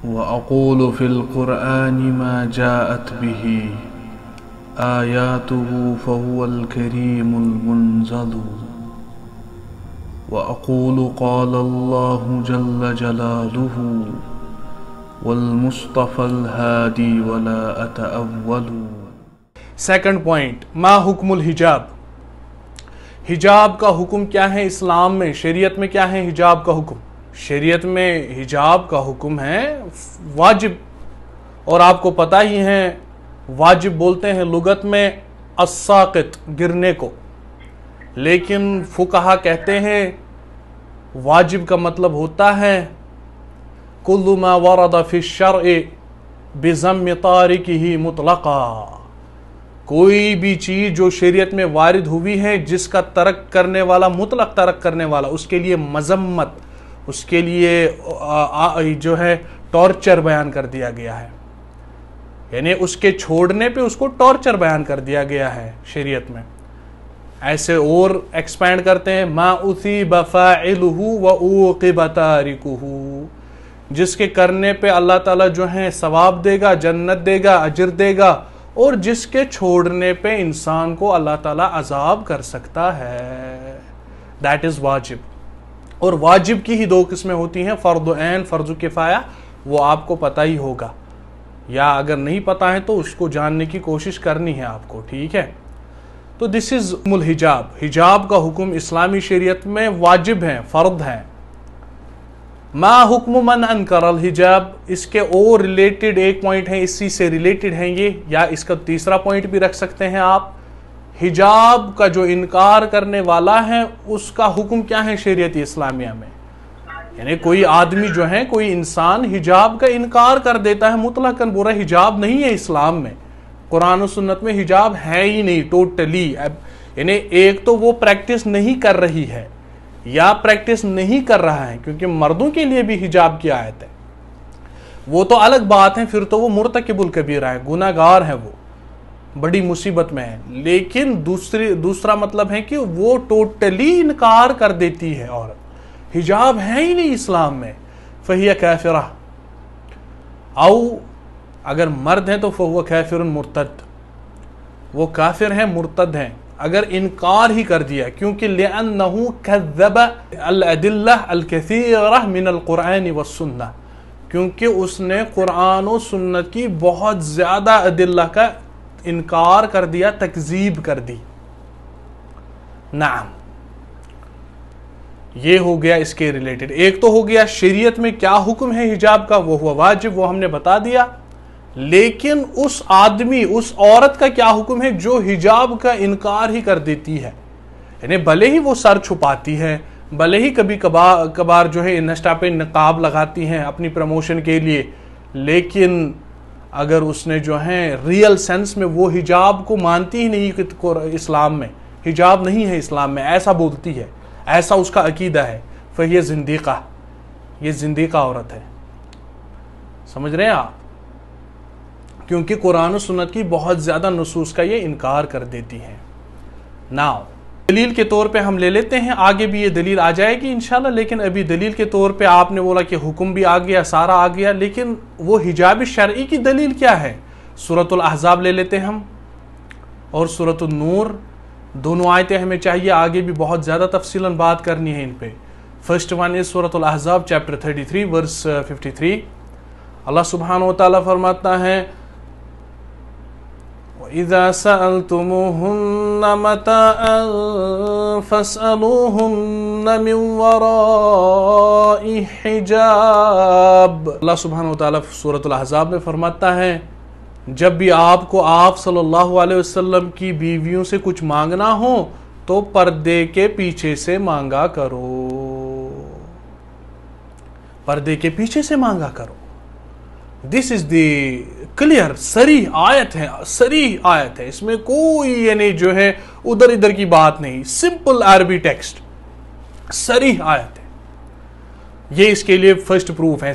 وأقول في القرآن ما جاءت به آياته فهو الكريم المنزل وأقول قال الله جل جلاله والمصطفى الهادي ولا أتأول. سیکنڈ پوائنٹ، ما حکم الحجاب. حجاب کا حکم کیا ہے اسلام میں، شریعت میں کیا ہے حجاب کا حکم؟ شریعت میں حجاب کا حکم ہے واجب، اور آپ کو پتہ ہی ہے واجب بولتے ہیں لغت میں الساقط، گرنے کو، لیکن فقہا کہتے ہیں واجب کا مطلب ہوتا ہے کل ما ورد فی الشرع بذم تارکہ مطلقا، کوئی بھی چیز جو شریعت میں وارد ہوئی ہے جس کا ترک کرنے والا، مطلق ترک کرنے والا، اس کے لیے مذمت، اس کے لیے جو ہے ٹارچر بیان کر دیا گیا ہے، یعنی اس کے چھوڑنے پہ اس کو ٹارچر بیان کر دیا گیا ہے شریعت میں. ایسے اور ایکسپینڈ کرتے ہیں ما اثیب فاعلہ وعوقب تارکہ، جس کے کرنے پہ اللہ تعالیٰ جو ہے ثواب دے گا، جنت دے گا، اجر دے گا، اور جس کے چھوڑنے پہ انسان کو اللہ تعالیٰ عذاب کر سکتا ہے. دیٹ از واجب. اور واجب کی ہی دو قسمیں ہوتی ہیں، فرض عین، فرض کفایہ، وہ آپ کو پتہ ہی ہوگا، یا اگر نہیں پتہ ہے تو اس کو جاننے کی کوشش کرنی ہے آپ کو، ٹھیک ہے؟ تو دس از الحجاب. حجاب کا حکم اسلامی شریعت میں واجب ہے، فرض ہے. ما حکم من انکر الحجاب، اس کے اور ریلیٹڈ ایک پوائنٹ ہے، اسی سے ریلیٹڈ ہیں یہ، یا اس کا تیسرا پوائنٹ بھی رکھ سکتے ہیں آپ. حجاب کا جو انکار کرنے والا ہے اس کا حکم کیا ہے شریعت اسلامیہ میں؟ یعنی کوئی آدمی جو ہے، کوئی انسان حجاب کا انکار کر دیتا ہے مطلقاً، برا حجاب نہیں ہے اسلام میں، قرآن و سنت میں حجاب ہے ہی نہیں ٹوٹلی. یعنی ایک تو وہ پریکٹس نہیں کر رہی ہے یا پریکٹس نہیں کر رہا ہے، کیونکہ مردوں کے لیے بھی حجاب کی آیت ہے، وہ تو الگ بات ہے، پھر تو وہ مرتکب الکبیرہ ہے، گناہ گار ہے، وہ بڑی مصیبت میں ہے. لیکن دوسرا مطلب ہے کہ وہ ٹوٹلی انکار کر دیتی ہے، اور حجاب ہے ہی نہیں اسلام میں، فہی کافرہ. او اگر مرد ہیں تو فہو کافر مرتد، وہ کافر ہیں، مرتد ہیں اگر انکار ہی کر دیا، کیونکہ لأنہ کذب الادلہ الکثیرہ من القرآن والسنہ، کیونکہ اس نے قرآن و سنت کی بہت زیادہ ادلہ کا انکار کر دیا، تکذیب کر دی. نعم، یہ ہو گیا اس کے ریلیٹڈ. ایک تو ہو گیا شریعت میں کیا حکم ہے حجاب کا، وہ ہوا واجب، وہ ہم نے بتا دیا. لیکن اس آدمی، اس عورت کا کیا حکم ہے جو حجاب کا انکار ہی کر دیتی ہے؟ یعنی بھلے ہی وہ سر چھپاتی ہے، بھلے ہی کبھی کبھار جو ہے انسٹا پہ نقاب لگاتی ہیں اپنی پروموشن کے لیے، لیکن اگر اس نے جو ہے ریئل سینس میں وہ حجاب کو مانتی ہی نہیں کہ اسلام میں حجاب نہیں ہے، اسلام میں ایسا بولتی ہے، ایسا اس کا عقیدہ ہے، فہی زندیقہ، یہ زندیقہ عورت ہے. سمجھ رہے ہیں آپ؟ کیونکہ قرآن و سنت کی بہت زیادہ نصوص کا یہ انکار کر دیتی ہے. ناؤ دلیل کے طور پہ ہم لے لیتے ہیں، آگے بھی یہ دلیل آ جائے گی انشاءاللہ، لیکن ابھی دلیل کے طور پہ آپ نے بولا کہ حکم بھی آ گیا، سارا آ گیا، لیکن وہ حجاب شرعی کی دلیل کیا ہے؟ سورۃ الاحزاب لے لیتے ہیں ہم، اور سورۃ النور، دونوں آیتیں ہمیں چاہیے، آگے بھی بہت زیادہ تفصیلاً بات کرنی ہے ان پہ. فرسٹ ون از سورۃ الاحزاب چیپٹر 33 ورس 53. اللہ سبحانہ و تعالیٰ فرماتا ہے وَإِذَا سَأَلْتُمُوهُنَّ مَتَاعًا فَاسْأَلُوهُنَّ مِنْ وَرَاءِ حِجَابٍ. اللہ سبحانہ وتعالیٰ سورۃ الاحزاب میں فرماتا ہے جب بھی آپ کو آپ صلی اللہ علیہ وسلم کی بیویوں سے کچھ مانگنا ہو تو پردے کے پیچھے سے مانگا کرو، پردے کے پیچھے سے مانگا کرو. دس از دی کلیئر، صریح آیت ہے، صریح آیت ہے، اس میں کوئی یعنی جو ہے ادھر ادھر کی بات نہیں، سمپل عربی ٹیکسٹ، صریح آیت ہے. یہ اس کے لیے فرسٹ پروف ہے.